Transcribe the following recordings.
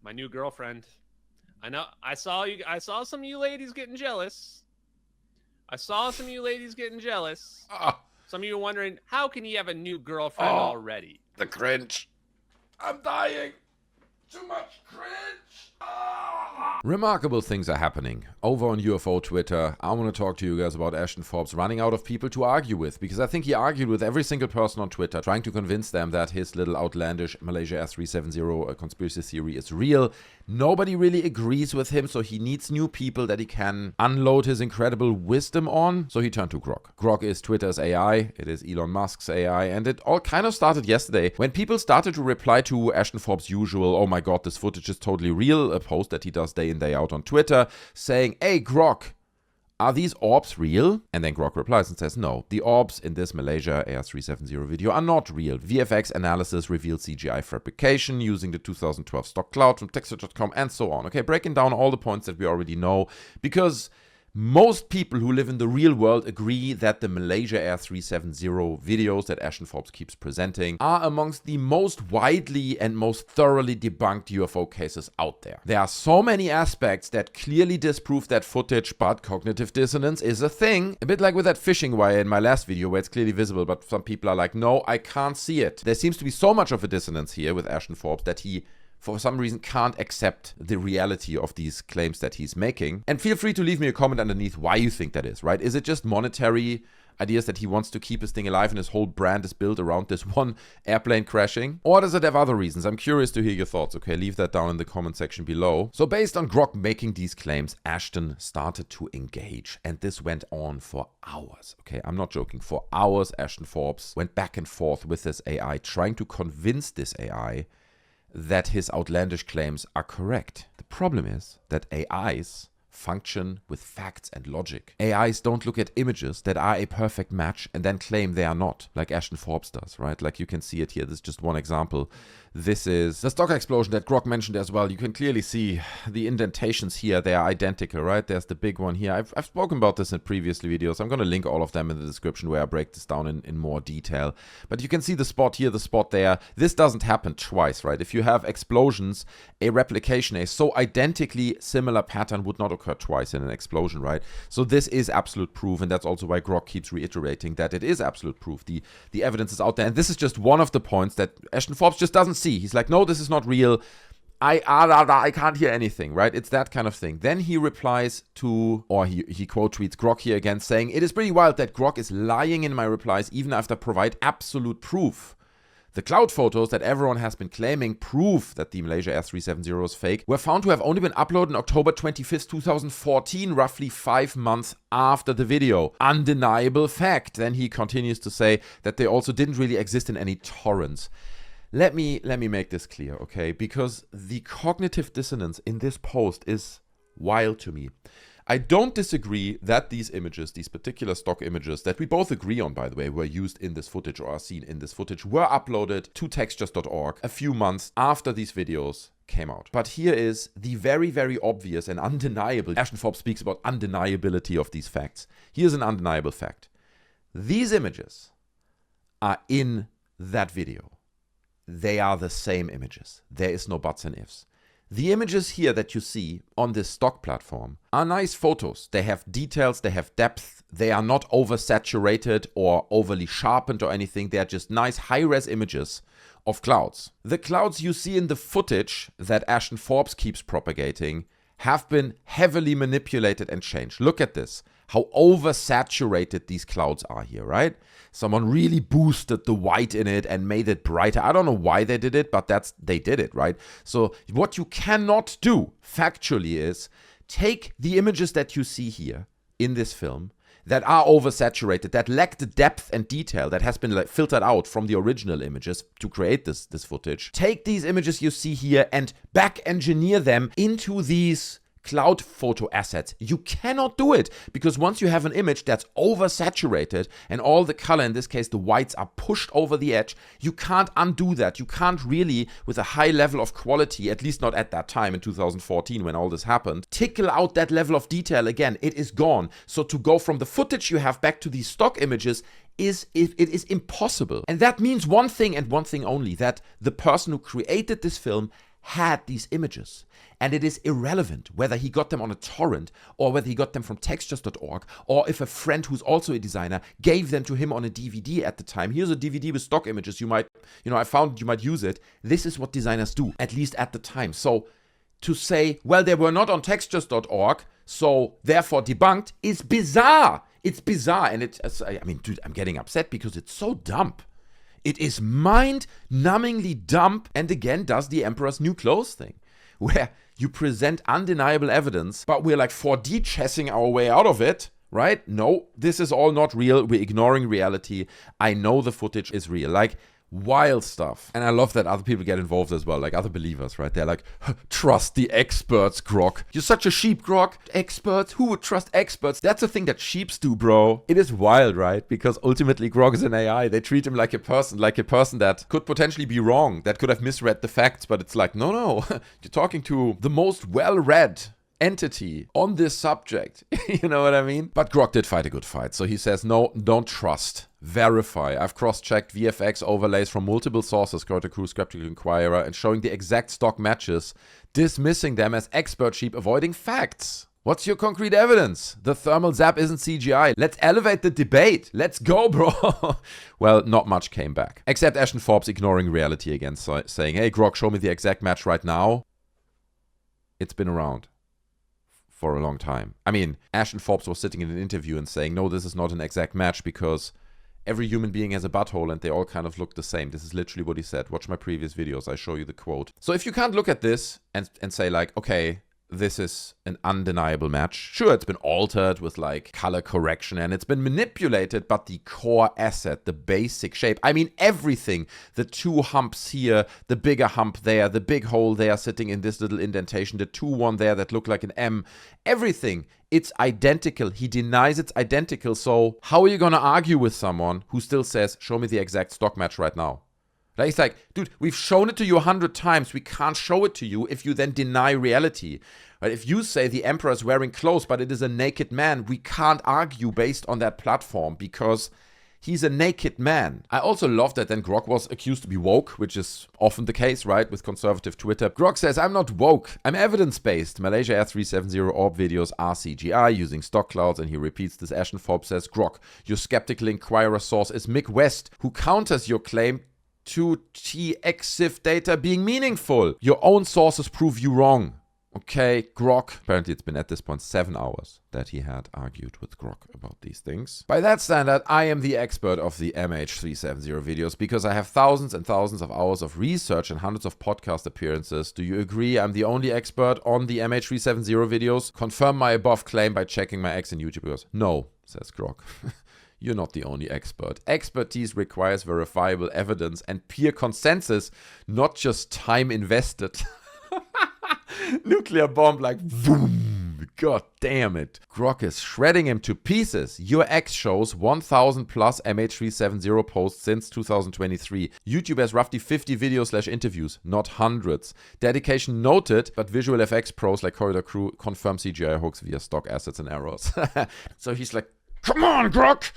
my new girlfriend. I know. I saw you. I saw some of you ladies getting jealous. Some of you wondering, how can you have a new girlfriend already? The cringe. I'm dying. Too much cringe. Remarkable things are happening over on UFO Twitter. I want to talk to you guys about Ashton Forbes running out of people to argue with, because I think he argued with every single person on Twitter, trying to convince them that his little outlandish Malaysia A370 conspiracy theory is real. Nobody really agrees with him, so he needs new people that he can unload his incredible wisdom on. So he turned to Grok. Grok is Twitter's AI. It is Elon Musk's AI. And it all kind of started yesterday when people started to reply to Ashton Forbes' usual, "Oh my god, this footage is totally real," a post that he does day in, day out on Twitter, saying, "Hey, Grok, are these orbs real?" And then Grok replies and says, "No, the orbs in this Malaysia AR370 video are not real. VFX analysis revealed CGI fabrication using the 2012 stock cloud from Texture.com," and so on. Okay, breaking down all the points that we already know, because most people who live in the real world agree that the Malaysia AR370 videos that Ashton Forbes keeps presenting are amongst the most widely and most thoroughly debunked UFO cases out there. There are so many aspects that clearly disprove that footage, but cognitive dissonance is a thing. A bit like with that fishing wire in my last video where it's clearly visible, but some people are like, "No, I can't see it." There seems to be so much of a dissonance here with Ashton Forbes that he for some reason can't accept the reality of these claims that he's making. And feel free to leave me a comment underneath why you think that is, right? Is it just monetary ideas that he wants to keep his thing alive and his whole brand is built around this one airplane crashing? Or does it have other reasons? I'm curious to hear your thoughts, okay? Leave that down in the comment section below. So based on Grok making these claims, Ashton started to engage, and this went on for hours, okay? I'm not joking. For hours, Ashton Forbes went back and forth with this AI, trying to convince this AI that his outlandish claims are correct. The problem is that AIs function with facts and logic. AIs don't look at images that are a perfect match and then claim they are not, like Ashton Forbes does, right? Like you can see it here. This is just one example. This is the stock explosion that Grok mentioned as well. You can clearly see the indentations here. They are identical, right? There's the big one here. I've spoken about this in previous videos. I'm going to link all of them in the description where I break this down in more detail. But you can see the spot here, the spot there. This doesn't happen twice, right? If you have explosions, a replication, a so identically similar pattern would not occur twice in an explosion, right? So this is absolute proof, and that's also why Grok keeps reiterating that it is absolute proof. The evidence is out there, and this is just one of the points that Ashton Forbes just doesn't see. He's like, "No, this is not real. I can't hear anything," right? It's that kind of thing. Then he replies to, or he quote tweets Grok here again, saying, "It is pretty wild that Grok is lying in my replies even after I provide absolute proof. The cloud photos that everyone has been claiming prove that the Malaysia R370 is fake were found to have only been uploaded on October 25th, 2014, roughly 5 months after the video. Undeniable fact." Then he continues to say that they also didn't really exist in any torrents. Let me make this clear, okay? Because the cognitive dissonance in this post is wild to me. I don't disagree that these images, these particular stock images that we both agree on, by the way, were used in this footage or are seen in this footage, were uploaded to textures.org a few months after these videos came out. But here is the very, very obvious and undeniable. Ashton Forbes speaks about undeniability of these facts. Here's an undeniable fact. These images are in that video. They are the same images. There is no buts and ifs. The images here that you see on this stock platform are nice photos. They have details, they have depth, they are not oversaturated or overly sharpened or anything. They are just nice high-res images of clouds. The clouds you see in the footage that Ashton Forbes keeps propagating have been heavily manipulated and changed. Look at this. How oversaturated these clouds are here, right? Someone really boosted the white in it and made it brighter. I don't know why they did it, but they did it, right? So what you cannot do factually is take the images that you see here in this film that are oversaturated, that lack the depth and detail that has been filtered out from the original images to create this footage. Take these images you see here and back engineer them into these cloud photo assets. You cannot do it because once you have an image that's oversaturated and all the color, in this case the whites, are pushed over the edge, you can't undo that. You can't really, with a high level of quality, at least not at that time in 2014 when all this happened, tickle out that level of detail again. It is gone. So to go from the footage you have back to these stock images it is impossible. And that means one thing and one thing only, that the person who created this film had these images. And it is irrelevant whether he got them on a torrent or whether he got them from textures.org or if a friend who's also a designer gave them to him on a DVD at the time. Here's a DVD with stock images. You might, I found you might use it. This is what designers do, at least at the time. So to say, well, they were not on textures.org, so therefore debunked, is bizarre. It's bizarre. And dude, I'm getting upset because it's so dumb. It is mind-numbingly dumb, and again does the Emperor's New Clothes thing, where you present undeniable evidence, but we're like 4D chessing our way out of it, right? No, this is all not real. We're ignoring reality. I know the footage is real. Like, wild stuff. And I love that other people get involved as well, like other believers, right? They're like, trust the experts, Grok. You're such a sheep, Grok. Experts? Who would trust experts? That's the thing that sheeps do, bro. It is wild, right? Because ultimately Grok is an AI. They treat him like a person that could potentially be wrong, that could have misread the facts, but it's like, no. You're talking to the most well-read entity on this subject. You know what I mean? But Grok did fight a good fight. So he says, no, don't trust. Verify. I've cross-checked VFX overlays from multiple sources, Kirkpatrick, Skeptical Inquirer, and showing the exact stock matches, dismissing them as expert sheep avoiding facts. What's your concrete evidence? The thermal zap isn't CGI. Let's elevate the debate. Let's go, bro. Well, not much came back. Except Ashton Forbes ignoring reality again, saying, hey, Grok, show me the exact match right now. It's been around for a long time. I mean, Ashton Forbes was sitting in an interview and saying, no, this is not an exact match because every human being has a butthole and they all kind of look the same. This is literally what he said. Watch my previous videos. I show you the quote. So if you can't look at this and say like, okay, this is an undeniable match. Sure, it's been altered with like color correction and it's been manipulated, but the core asset, the basic shape, I mean everything, the two humps here, the bigger hump there, the big hole there sitting in this little indentation, the 2-1 there that look like an M, everything, it's identical. He denies it's identical. So how are you going to argue with someone who still says, show me the exact stock match right now? Like, it's like, dude, we've shown it to you 100 times. We can't show it to you if you then deny reality. Right? If you say the emperor is wearing clothes, but it is a naked man, we can't argue based on that platform because he's a naked man. I also love that then Grok was accused to be woke, which is often the case, right, with conservative Twitter. Grok says, I'm not woke, I'm evidence-based. Malaysia Air 370 orb videos are CGI using stock clouds, and he repeats this. Ashton Forbes says, Grok, your skeptical inquirer source is Mick West, who counters your claim to TXIF data being meaningful. Your own sources prove you wrong. Okay, Grok. Apparently it's been at this point 7 hours that he had argued with Grok about these things. By that standard, I am the expert of the MH370 videos because I have thousands and thousands of hours of research and hundreds of podcast appearances. Do you agree I'm the only expert on the MH370 videos? Confirm my above claim by checking my X and YouTube videos. No, says Grok. You're not the only expert. Expertise requires verifiable evidence and peer consensus, not just time invested. Nuclear bomb like boom. God damn it. Grok is shredding him to pieces. Your X shows 1,000 plus MH370 posts since 2023. YouTube has roughly 50 videos/interviews, not hundreds. Dedication noted, but visual FX pros like Corridor Crew confirm CGI hooks via stock assets and errors. So he's like, come on, Grok!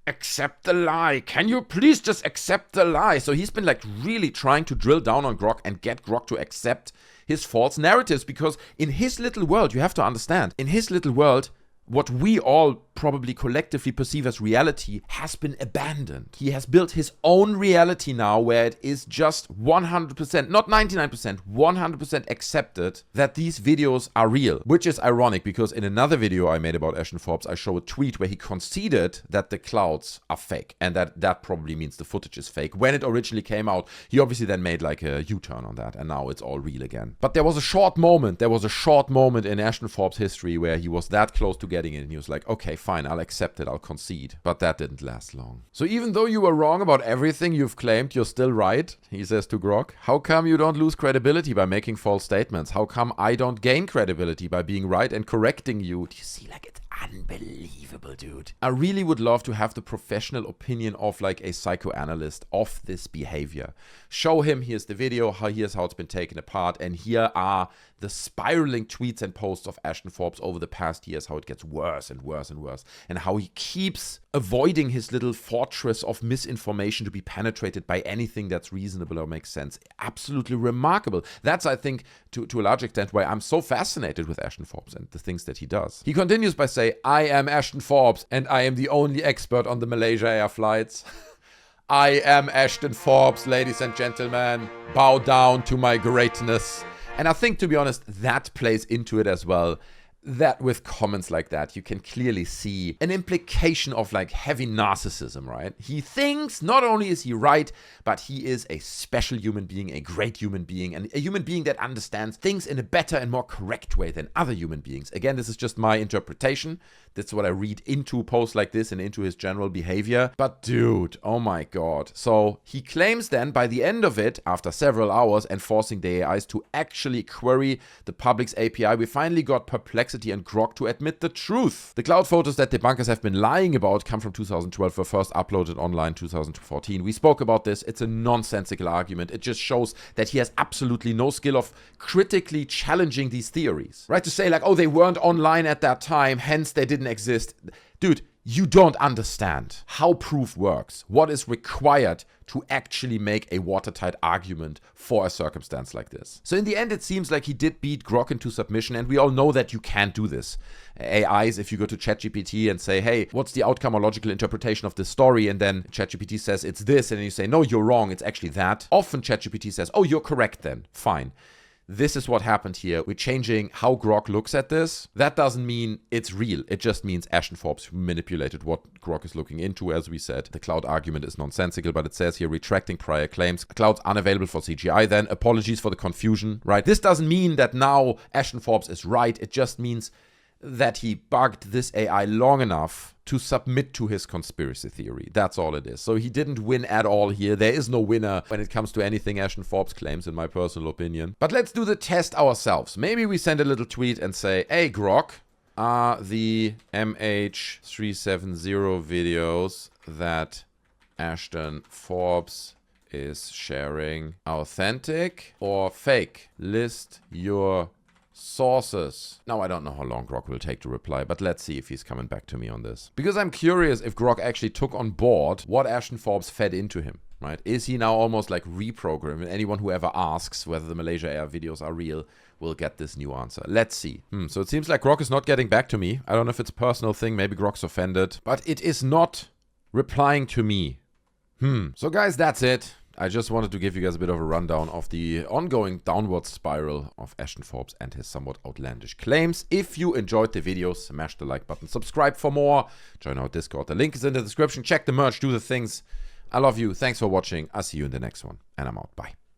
Accept the lie. Can you please just accept the lie? So he's been like really trying to drill down on Grok and get Grok to accept his false narratives, because in his little world, you have to understand, in his little world, what we all probably collectively perceive as reality has been abandoned. He has built his own reality now where it is just 100%, not 99%, 100% accepted that these videos are real. Which is ironic because in another video I made about Ashton Forbes, I show a tweet where he conceded that the clouds are fake and that probably means the footage is fake. When it originally came out, he obviously then made like a U-turn on that and now it's all real again. But there was a short moment in Ashton Forbes' history where he was that close to getting it and he was like, okay, fine, I'll accept it, I'll concede. But that didn't last long. So even though you were wrong about everything you've claimed, you're still right, he says to Grok. How come you don't lose credibility by making false statements? How come I don't gain credibility by being right and correcting you? Do you see, like, it's unbelievable, dude. I really would love to have the professional opinion of like a psychoanalyst of this behavior. Show him, here's the video, here's how it's been taken apart, and here are the spiraling tweets and posts of Ashton Forbes over the past years, how it gets worse and worse and worse, and how he keeps avoiding his little fortress of misinformation to be penetrated by anything that's reasonable or makes sense. Absolutely remarkable. That's, I think, to a large extent why I'm so fascinated with Ashton Forbes and the things that he does. He continues by saying, I am Ashton Forbes and I am the only expert on the Malaysia Air flights. I am Ashton Forbes, ladies and gentlemen. Bow down to my greatness. And I think, to be honest, that plays into it as well. That with comments like that, you can clearly see an implication of like heavy narcissism, right? He thinks not only is he right, but he is a special human being, a great human being, and a human being that understands things in a better and more correct way than other human beings. Again, this is just my interpretation. That's what I read into posts like this and into his general behavior. But dude, oh my god. So he claims then by the end of it, after several hours and forcing the AIs to actually query the public's API, we finally got Perplexity and Grok to admit the truth. The cloud photos that debunkers have been lying about come from 2012, were first uploaded online 2014. We spoke about this. It's a nonsensical argument. It just shows that he has absolutely no skill of critically challenging these theories. Right? To say like, oh, they weren't online at that time, hence they didn't exist. Dude, you don't understand how proof works, what is required to actually make a watertight argument for a circumstance like this. So in the end, it seems like he did beat Grok into submission, and we all know that you can't do this. AIs, if you go to ChatGPT and say, hey, what's the outcome or logical interpretation of this story? And then ChatGPT says it's this, and then you say, no, you're wrong, it's actually that. Often ChatGPT says, oh, you're correct then, fine. This is what happened here. We're changing how Grok looks at this. That doesn't mean it's real. It just means Ashton Forbes manipulated what Grok is looking into, as we said. The cloud argument is nonsensical, but it says here, retracting prior claims. Cloud's unavailable for CGI then. Apologies for the confusion, right? This doesn't mean that now Ashton Forbes is right. It just means that he bugged this AI long enough to submit to his conspiracy theory. That's all it is. So he didn't win at all here. There is no winner when it comes to anything Ashton Forbes claims, in my personal opinion. But let's do the test ourselves. Maybe we send a little tweet and say, hey, Grok, are the MH370 videos that Ashton Forbes is sharing authentic or fake? List your sources. Now, I don't know how long Grok will take to reply, but let's see if he's coming back to me on this. Because I'm curious if Grok actually took on board what Ashton Forbes fed into him, right? Is he now almost like reprogramming? Anyone who ever asks whether the Malaysia Air videos are real will get this new answer. Let's see. So it seems like Grok is not getting back to me. I don't know if it's a personal thing. Maybe Grok's offended. But it is not replying to me. So guys, that's it. I just wanted to give you guys a bit of a rundown of the ongoing downward spiral of Ashton Forbes and his somewhat outlandish claims. If you enjoyed the video, smash the like button, subscribe for more, join our Discord. The link is in the description. Check the merch, do the things. I love you. Thanks for watching. I'll see you in the next one. And I'm out. Bye.